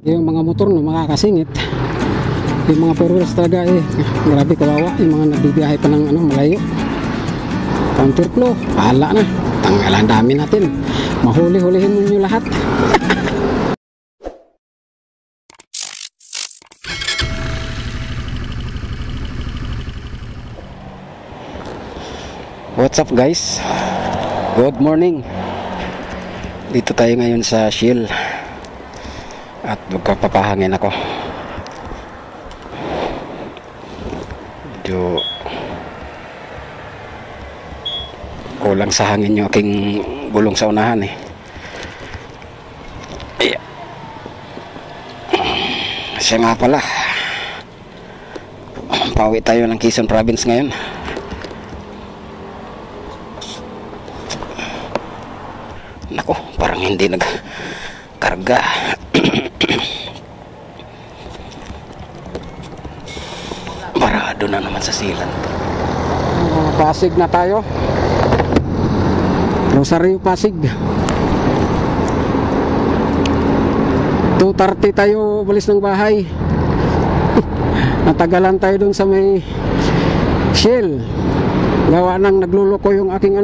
Yung mga motor no, makakasingit. Yung mga 4 wheels talaga grabe kawawa. Yung mga nagbibiyahe pa ng malayo. Counterflow, pahala na. Tanggalan dami natin. Mahuli-hulihin mo nyo lahat. What's up guys? Good morning. Dito tayo ngayon sa Shell. At magpapahangin ako. Medyo kulang sa hangin yung aking gulong sa unahan Ayan. Siya nga pala, pauwi tayo ng Quezon Province ngayon. Nako, parang hindi nagkarga. Parado na naman sa silan. Pasig na tayo. Rosario, Pasig. 2:30 tayo umalis ng bahay. Natagalan tayo dun sa may Shell. Gawa nang nagluloko yung aking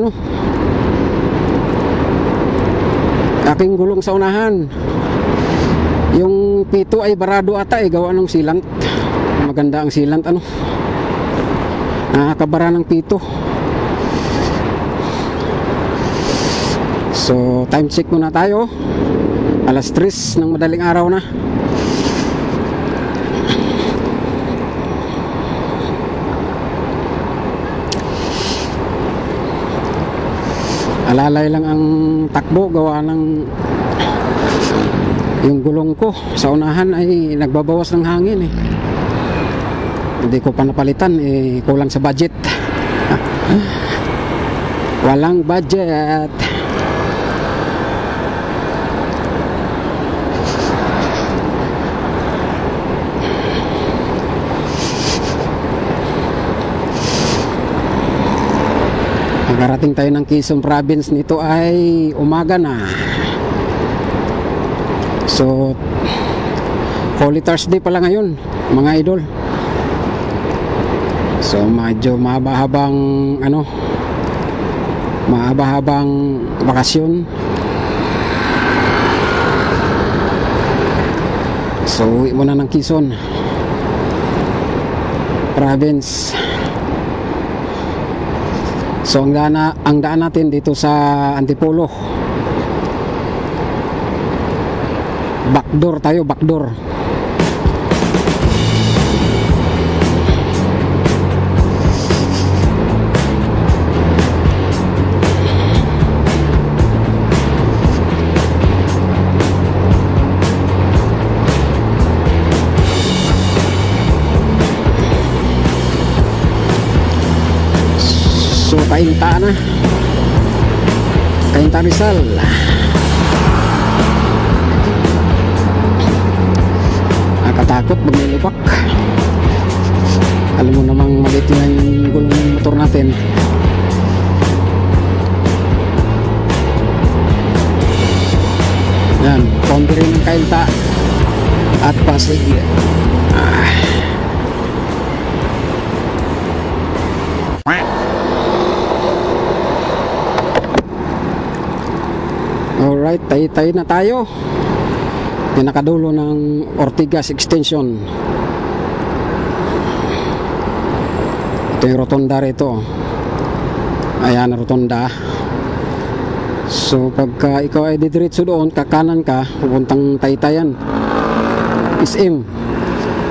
aking gulong sa unahan. Yung pito ay barado ata gawa ng sealant. Maganda ang sealant nakakabara ng pito. So time check muna tayo. Alas 3 ng madaling araw na. Alalay lang ang takbo gawa ng yung gulong ko sa unahan ay nagbabawas ng hangin Hindi ko pa napalitan kulang sa budget. Walang budget. Magarating tayo ng Quezon Province nito ay umaga na. So Holy Thursday pala ngayon mga idol. So medyo mahaba-habang bakasyon. So uwi muna ng Quezon Province. So ang daan natin dito sa Antipolo. Backdoor tayo, backdoor. So Kainta na. Kainta Rizal. Nakatakot pag may lubak. Alam mo namang maliit lang yung gulong ng motor natin. Yan, boundary ng Kainta at Pasig. Alright, tayo na tayo. Pinakadulo ng Ortigas Extension. Ito yung rotonda rito. Ayan, rotonda. So pagka ikaw ay didiretso doon, kakanan ka, pupuntang Taytayan SM.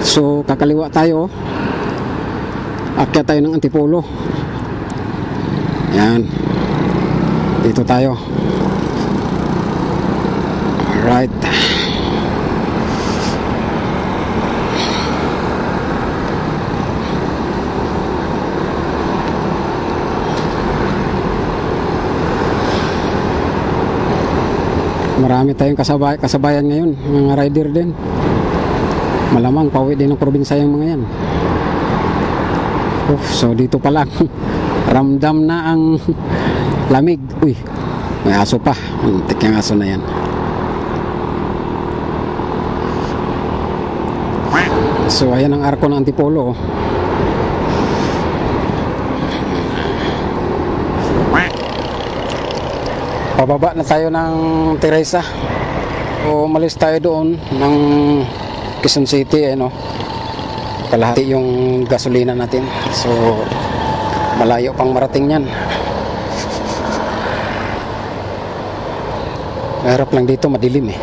So kakaliwa tayo, akyat tayo ng Antipolo. Ayan, dito tayo. Alright. Marami tayong kasabayan ngayon, mga rider din. Malamang pauwi din ng probinsya yung mga yan. So dito pa lang ramdam na ang lamig. Uy, may aso pa. Antik yung aso na yan. So ayan ang arko ng Antipolo, oh. Pababa na tayo ng Teresa. O umalis tayo doon ng Quezon City, no? Kalahati yung gasolina natin. So malayo pang marating yan. Mahirap lang dito, madilim eh.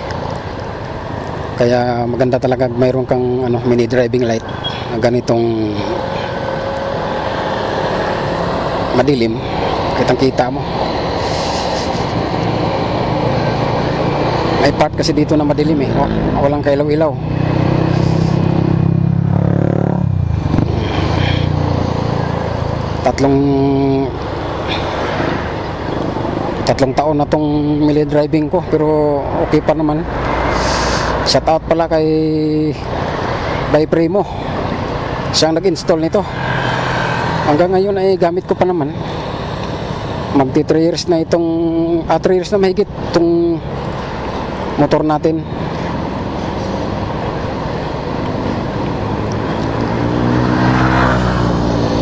Kaya maganda talaga mayroon kang mini driving light na ganitong madilim, kitang kita mo. May part kasi dito na madilim eh, walang kailaw-ilaw. Tatlong taon na tong mili driving ko, pero okay pa naman. Shout out pala kay Bay Primo, siyang nag-install nito. Hanggang ngayon ay gamit ko pa naman. Magti 3 years na itong 3 years na mahigit itong motor natin.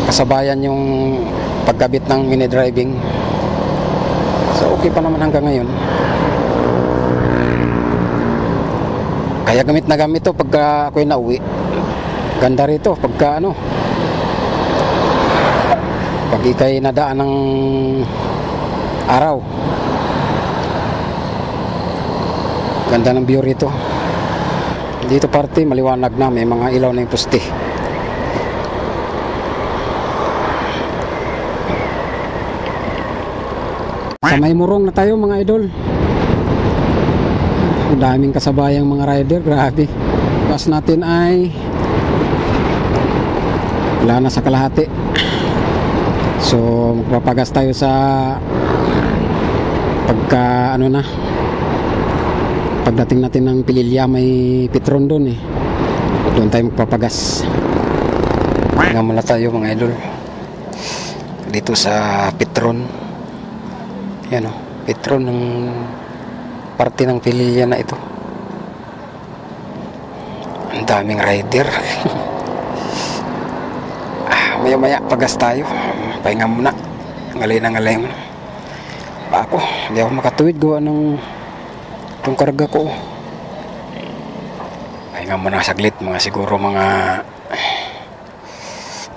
Kasabayan yung pagkabit ng mini driving. So okay pa naman hanggang ngayon. Kaya gamit na gamit to pagka ako'y nauwi. Ganda rito pagka pag ikay nadaan ng araw. Ganda ng view rito. Dito parte maliwanag na, may mga ilaw na yung poste. Sa may Morong na tayo mga idol. Ang daming kasabayang mga rider, grabe. Bus natin ay wala na sa kalahati. So magpapagas tayo sa pagka pagdating natin ng Pililya, may Petron doon eh. Doon tayo magpapagas. Hanggang muna tayo mga idol dito sa Petron. Yan o, Petron ng parte ng Pililya na ito. Ang daming rider. Maya maya pagas tayo. Pahinga muna. Ngalay mo pa ako, hindi ako makatuwid gawa ng itong karga ko. Pahinga muna saglit, siguro mga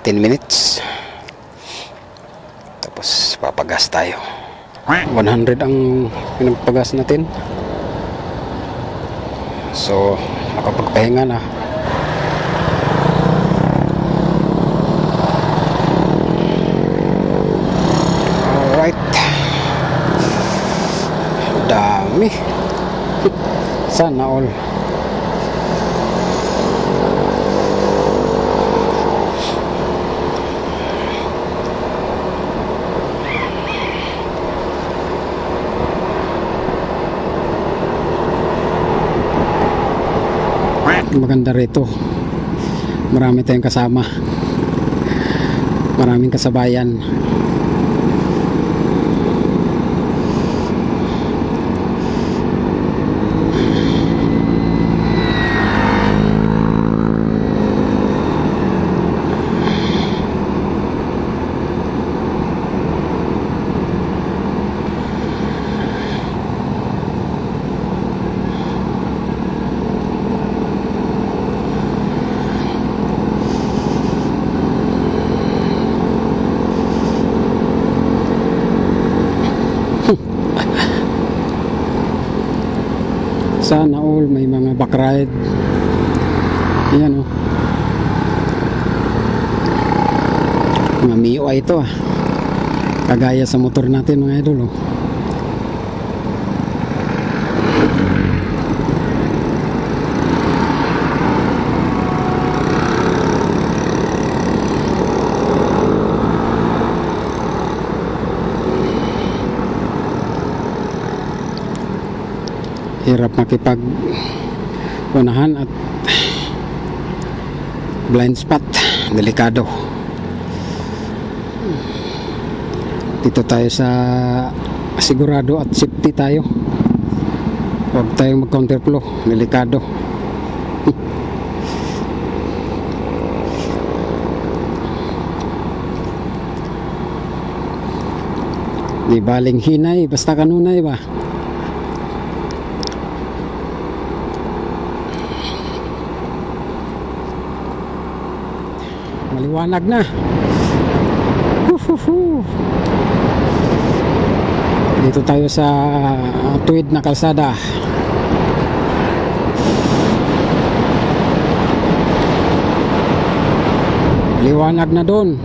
10 minutes, tapos papagas tayo. 100 ang pinagpagas natin, so nakapagpahinga na. Alright, dami. Sana all. Maganda rito, marami tayong kasama, maraming kasabayan. Sana all may mga backride. Ayan mga Mio ito kagaya sa motor natin mga idol hirap makipag unahan at blind spot, delikado. Dito tayo sa sigurado at safety tayo, huwag tayong mag counterflow, delikado. Di baling hinay, basta kanunay ba? Maliwanag na. Dito tayo sa tuwid na kalsada. Liwanag na doon.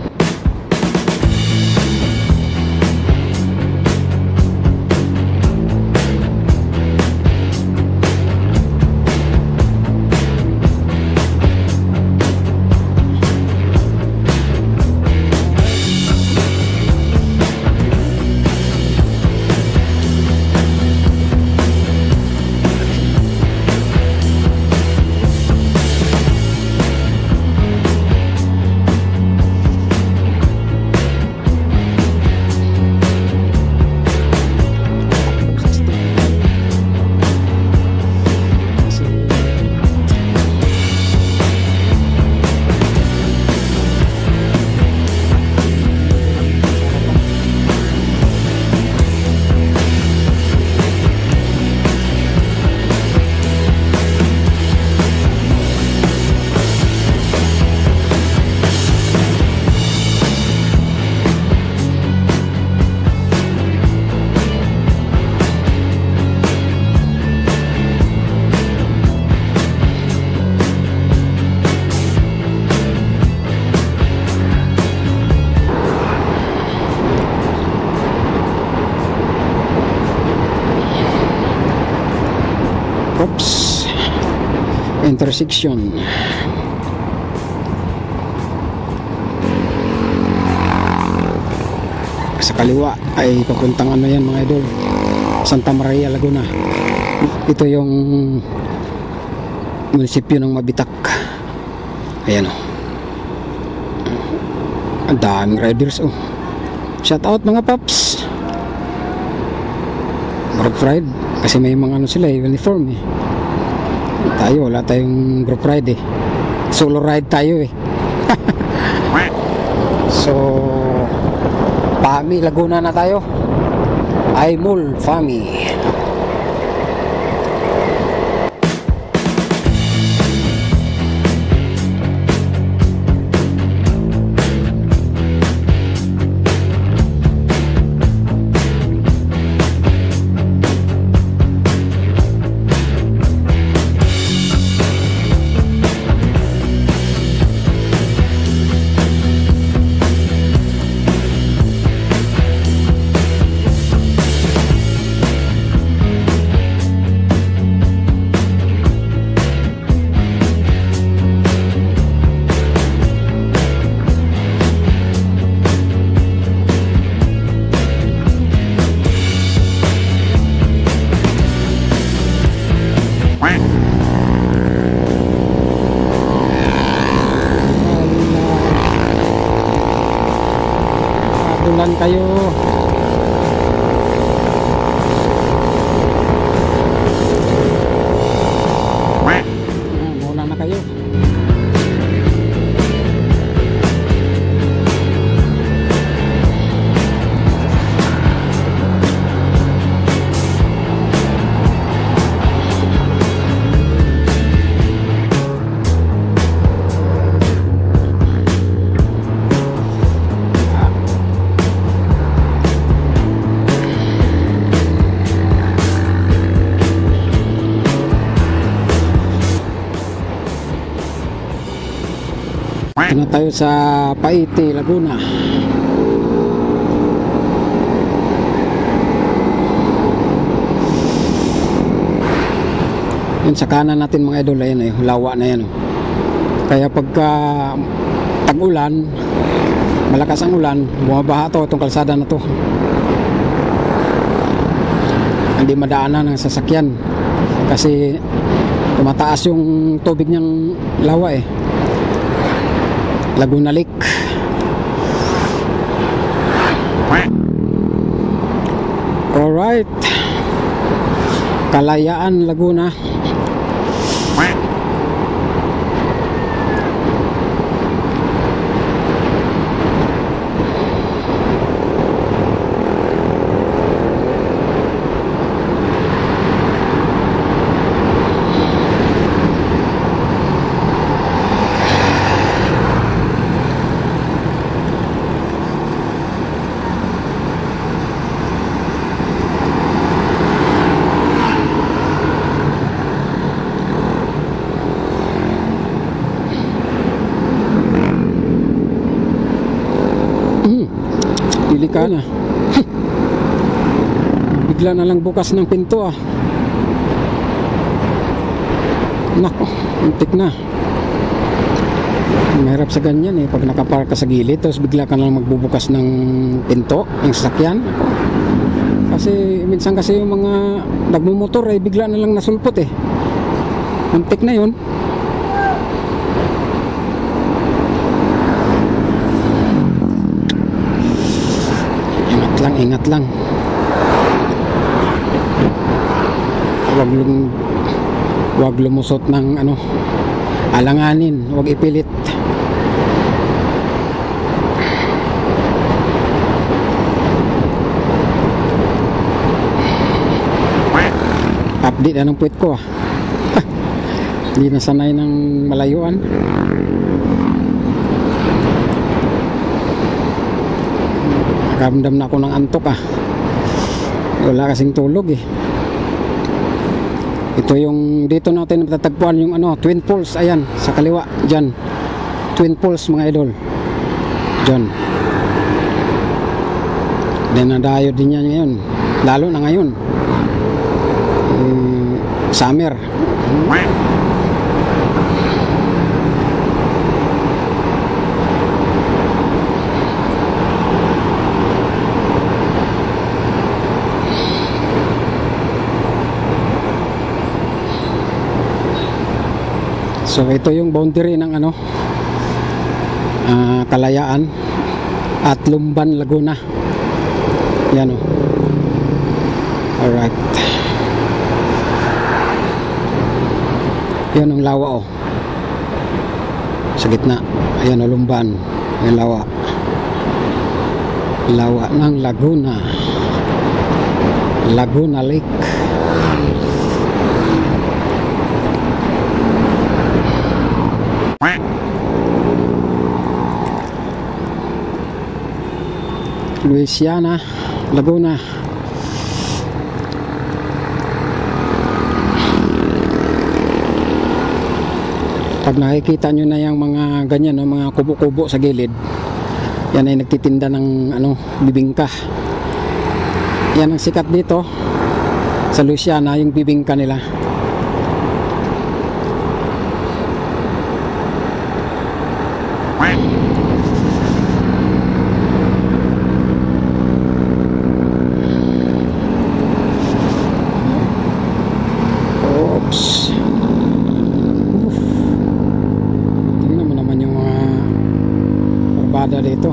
Oops. Intersection. Sa kaliwa ay papuntang ano yan mga idol, Santa Maria, Laguna. Ito yung munisipyo ng Mabitak. Ayan o. Ang daming riders oh. Shout out mga paps. Group ride kasi may mga ano sila uniform eh. Tayo wala tayong group ride eh. Solo ride tayo eh. So Fami, Laguna na tayo. Aimul, Fami. Padulan kayo. Muna na kayo. Ito na tayo sa Paite, Laguna. Yun sa kanan natin mga idol, ayan eh, lawa na yan. Kaya pagka tag-ulan, malakas ang ulan, bumabaha to itong kalsada na to. Hindi madaanan ng sasakyan kasi tumataas yung tubig niyang lawa eh. Laguna Lake. Alright. Kalayaan, Laguna. ka na. Bigla na lang bukas ng pinto ah. Nako, muntik na. Mahirap sa ganyan eh, pag nakapark ka sa gilid tapos bigla ka na lang magbubukas ng pinto ng sasakyan. Kasi minsan kasi yung mga nagmumotor ay bigla na lang nasulpot eh. Muntik na yun. Ingat lang. Wag lumusot ng ano, alanganin, wag ipilit. Update na ng puwet ko ah. Hindi na sanay ng malayuan. Ramdam na ako ng antok ah. Wala kasing tulog eh. Ito yung dito natin matatagpuan yung ano, Twin Falls. Ayan, sa kaliwa, dyan. Twin Falls mga idol. Dyan. Dinadayo din yan ngayon. Lalo na ngayon. Summer. So ito yung boundary ng ano, Kalayaan at Lumban, Laguna. Yan o. Alright. Yan ang lawa o. Sa gitna. Ayan o, Lumban. Yung lawa. Lawa ng Laguna. Laguna Lake. Louisiana, Laguna. Pag nakikita nyo na yung mga ganyan, no, mga kubo-kubo sa gilid, yan ay nagtitinda ng ano, bibingka. Yan ang sikat dito sa Louisiana, yung bibingka nila. Dito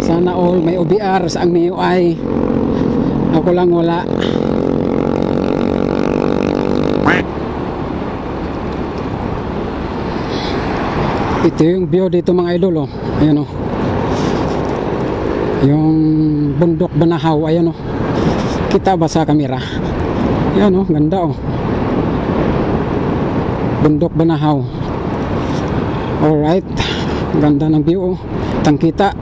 sana all may OBR sa ang MIUI. Ako lang wala. Ito yung view dito mga idol oh. Ayan oh. Yung bundok Banahaw, ayan oh. Kita ba sa kamera? Ayan oh, ganda oh. Bundok Banahaw. Alright. Ganda ng view oh. Tangkita.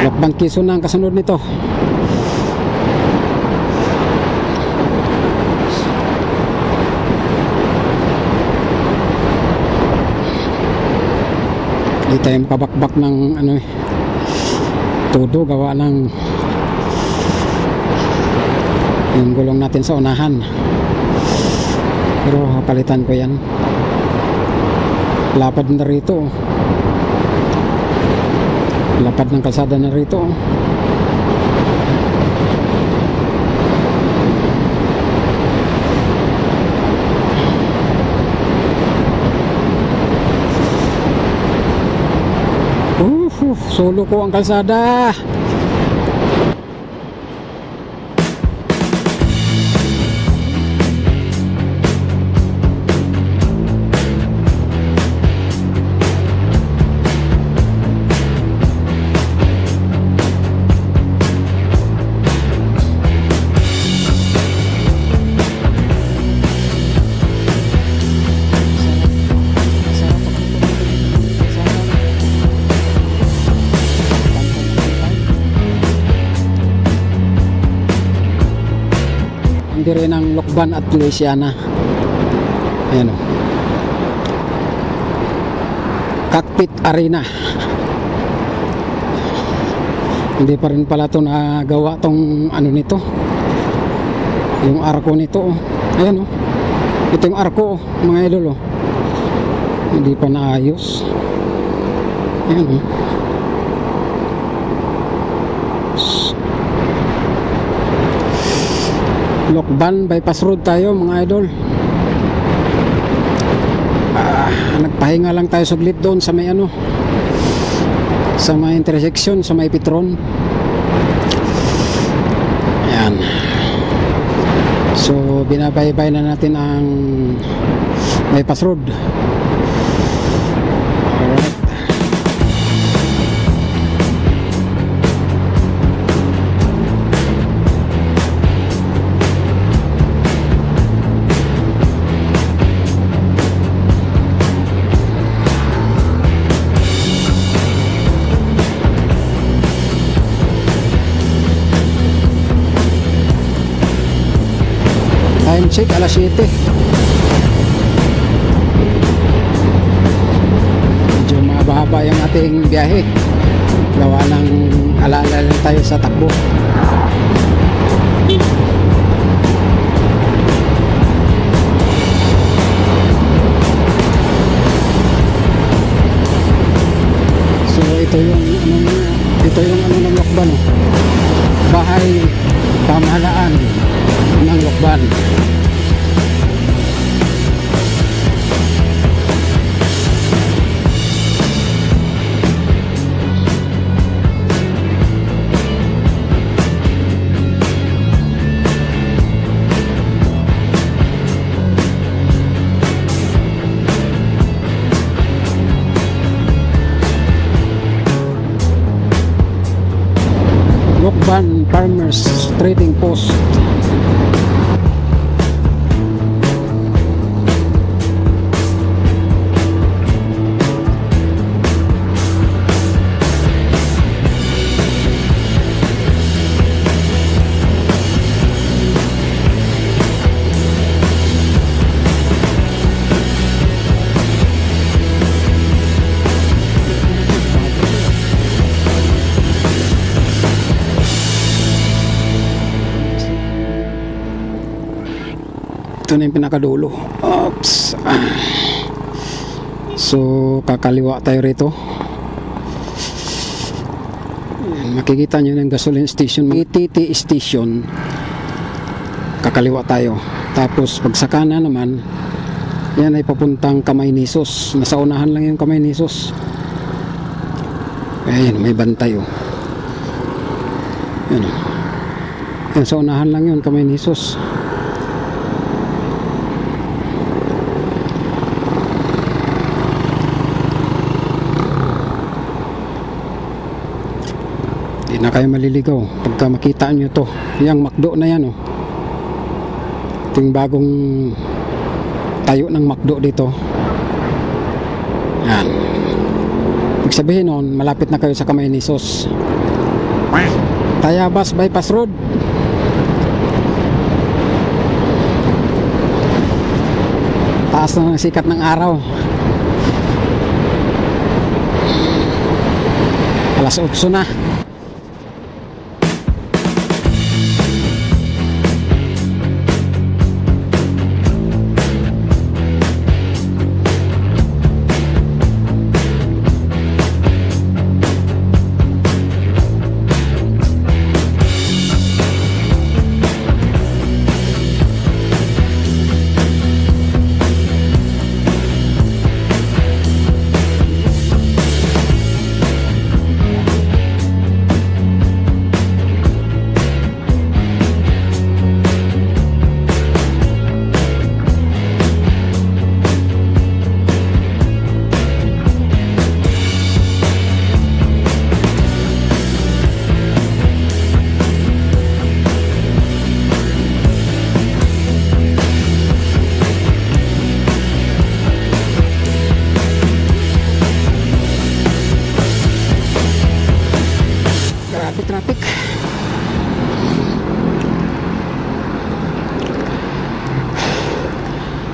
Lakban Quezon na ang kasunod nito. Hindi tayo makabakbak ng ano eh, todo gawa ng yung gulong natin sa unahan. Pero palitan ko yan. Lapad na rito. Lapad ng kalsada na rito. Solo ko ang kalsada. dire ng Lokban at Louisiana. Ayan o. Cockpit Arena. Hindi pa rin pala ito nagawa tong ano nito, yung arko nito. Ayan o. Ito yung arko mga idol. Hindi pa naayos. Ayan o. Lokban bypass road tayo mga idol. Nagpahinga lang tayo saglit doon sa may ano, sa may intersection, sa may Petron. Ayan. So binabaybay na natin ang bypass road. Alright. Time check, alas 7. Medyo mahaba yung ating biyahe. Gawa ng alala lang tayo sa takbo. So ito yung ano ng Lokban, oh. Bahay pamahalaan ng Lokban. Lokban Farmers Trading Post. Ito na yung pinakadulo. Oops. So kakaliwa tayo rito. Ayan, makikita nyo yung gasoline station, ATT station. Kakaliwa tayo. Tapos pag sa kanan naman, yan ay papuntang Camaynisos. Nasa unahan lang yung Camaynisos. Ayan, may bantay oh. Yan oh. Yan, sa unahan lang yun, Camaynisos. Hindi na kayo maliligaw pagka makita nyo to. Yung McDo na yan oh. Ito yung bagong tayo ng McDo dito. Yan. Ibig sabihin nun, malapit na kayo sa Camaynisos. Tayabas Bypass Road. Taas na ng sikat ng araw. Alas 8 na.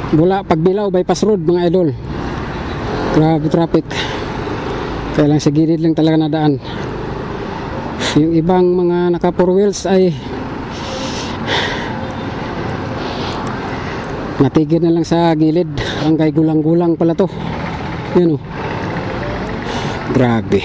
Bula Pagbilao bypass road mga idol. Grabe traffic. Kaya lang sa gilid lang talaga nadaan. Yung ibang mga naka 4 wheels ay natigil na lang sa gilid. Barangay Gulang-Gulang pala to. Yan o. Grabe.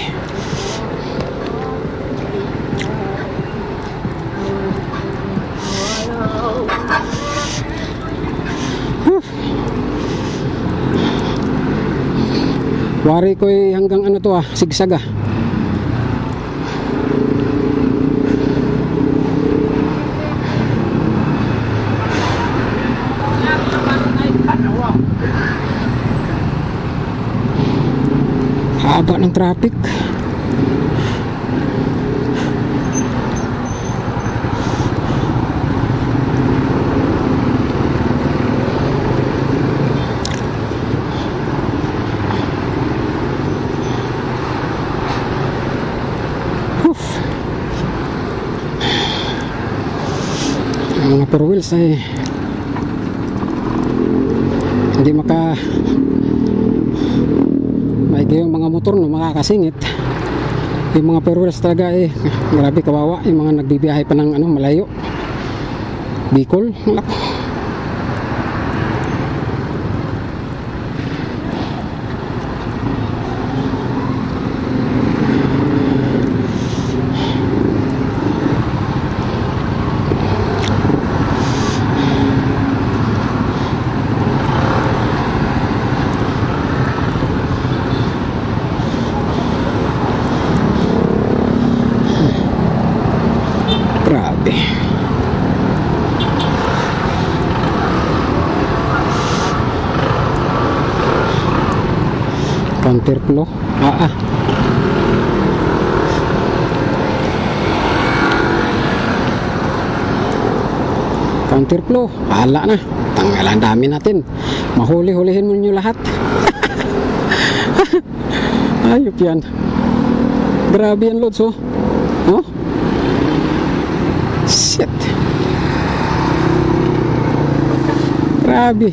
Wari ko hanggang ano to sigsag haba ng traffic. Ang mga 4 wheels ay hindi maigi yung mga motor no, makakasingit. Yung mga 4 wheels talaga grabe kawawa yung mga nagbibiyahe pa ng malayo, Bicol. Grabe. Counterflow. Counterflow. Hala na. Tanggalan dami natin. Mahuli-hulihin mo nyo lahat. Ayop yan. Grabe yan loads oh. Shit. Grabe.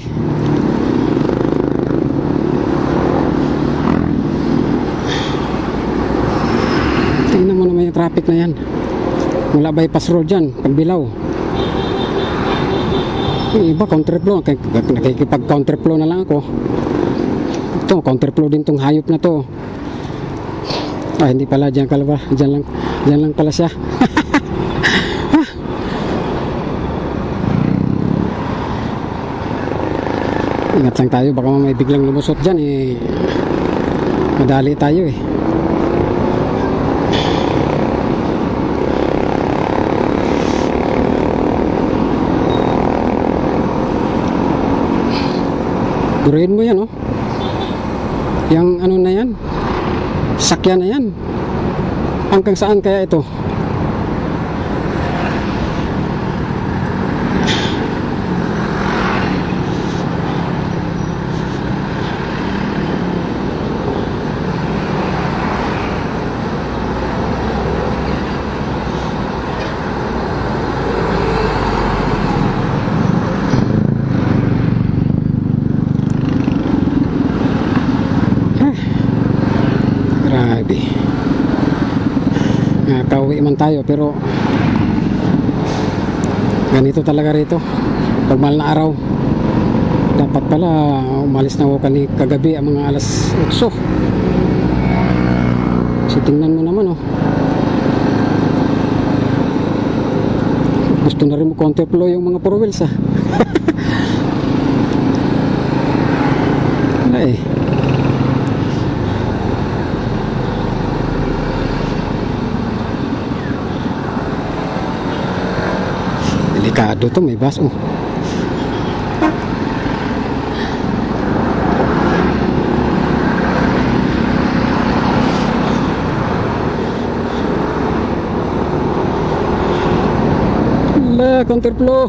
Tingnan mo naman yung traffic na yan. Mula bypass road dyan, Pagbilao. Yung iba counterflow. Nakikipag counterflow na lang ako. Ito, counterflow din tong hayop na to. Hindi pala dyan kalaba. Dyan lang pala siya. Ingat lang tayo, baka may biglang lumusot dyan madali tayo Duruin mo yan yung ano na yan, sakyan na yan. Hanggang saan kaya ito? Grabe. Nakauwi man tayo pero ganito talaga rito pag mahal na araw. Dapat pala umalis na ako kagabi ang mga alas 8. So tingnan mo naman gusto na rin mo counterflow yung mga 4 wheels wala delikado to, may bus counterflow.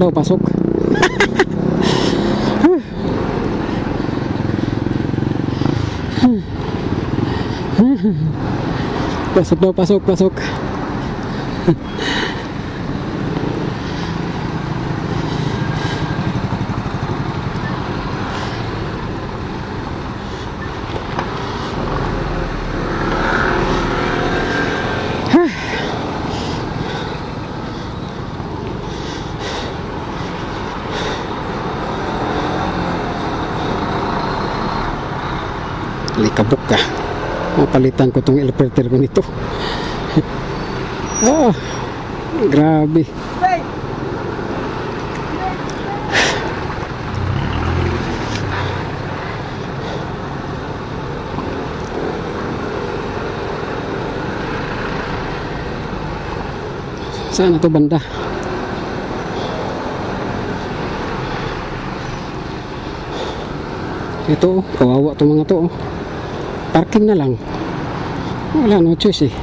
daw, pasok. Pasok daw, pasok, pasok. Likabok ka. Mapalitan ko tong elevator ko nito. Oh, grabe. Saan na to banda? Ito, kawawa to mga to. Parking na lang. Wala, no choice eh.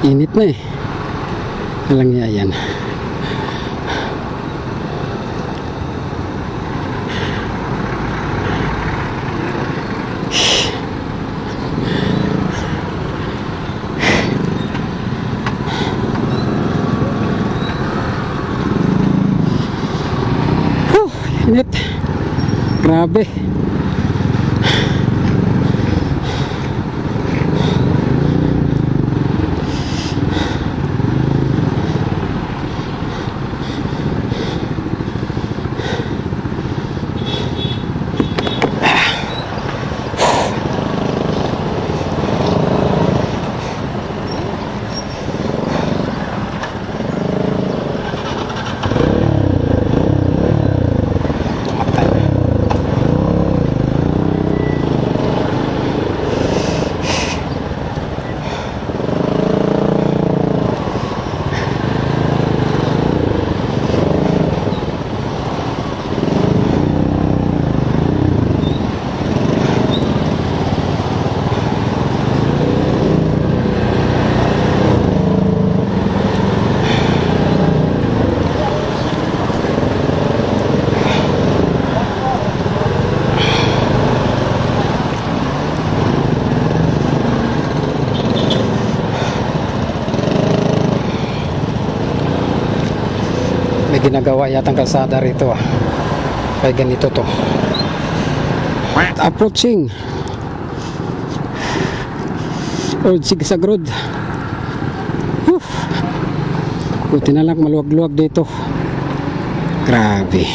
Init na eh. Alang niya yan. Init. Grabe. May ginagawa yatang kalsada rito ah. Kaya ganito to. Approaching Old Sigsag Road. Buti na lang maluwag-luwag dito. Grabe.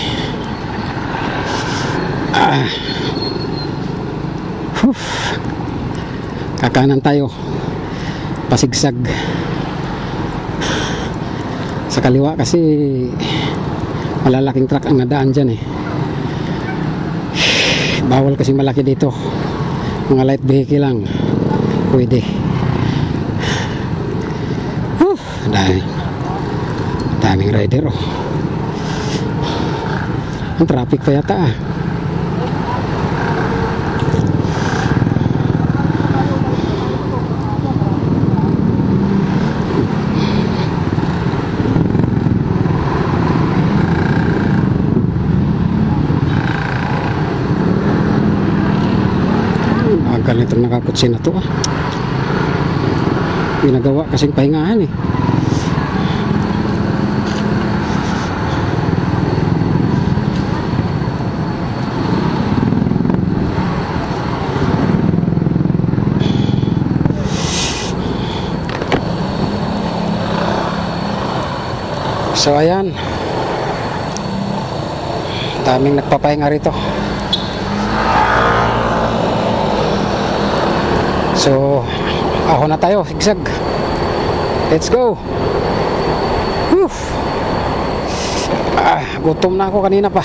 Kakanan tayo. Pasigsag. Sa kaliwa kasi malalaking truck ang nadaan dyan eh. Bawal kasi malaki dito. Mga light vehicle lang pwede. Daming rider oh. Ang traffic pa yata ah. Agal nitong nakakutsi na to ah. Ginagawa kasing pahingahan eh. So ayan, daming nagpapahinga rito. So ahon na tayo, sigsag. Let's go. Whew. Gutom na ako kanina pa.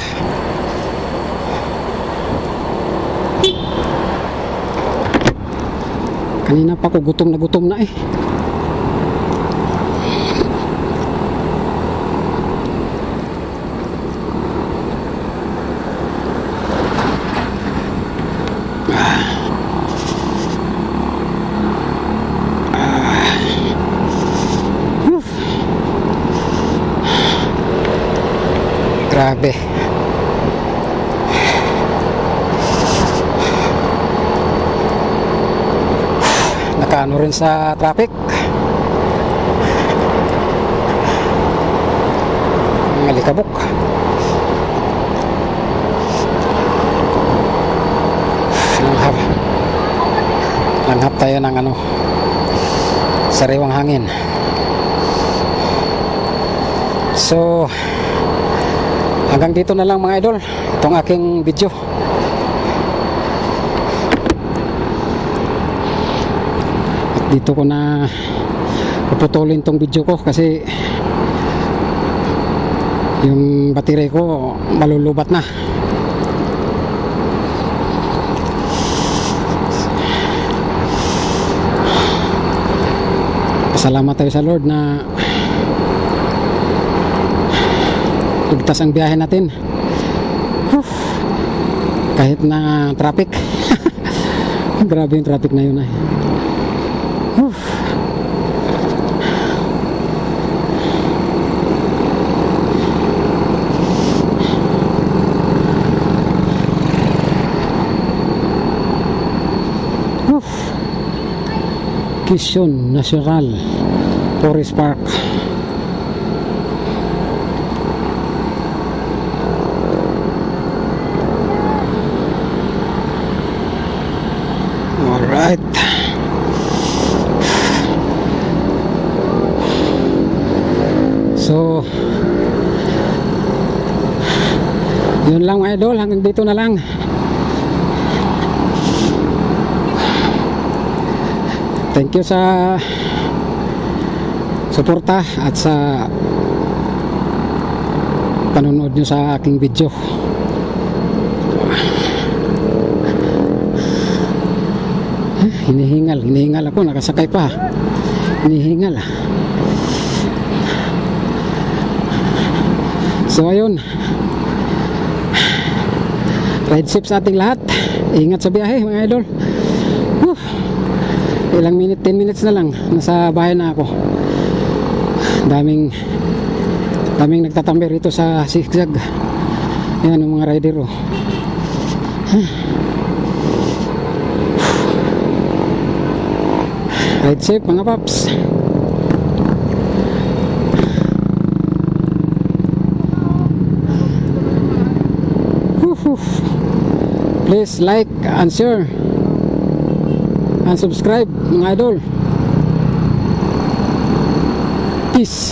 Kanina pa ako gutom na eh. Grabe. Nakaano rin sa traffic. Malikabok. Langhap tayo ng ano, sariwang hangin. So hanggang dito na lang mga idol itong aking video. At dito ko na puputulin tong video ko kasi yung battery ko malulubat na. Pasalamat tayo sa Lord na ligtas ang biyahe natin. Kahit na traffic. Grabe yung traffic na yun ay. Quezon National Forest Park. Alright. So yun lang mga idol, hanggang dito na lang. Thank you sa suporta at sa panonood nyo sa aking video. Hinihingal ako, nakasakay pa. Hinihingal. So ayun, ride safe sa ating lahat. Ingat sa biyahe mga idol. Ilang 10 minutes na lang nasa bahay na ako. Daming nagtatambay rito sa sigsag. Yan ang mga rider oh. Ride safe mga paps. Please like and share and subscribe mga idol. Peace.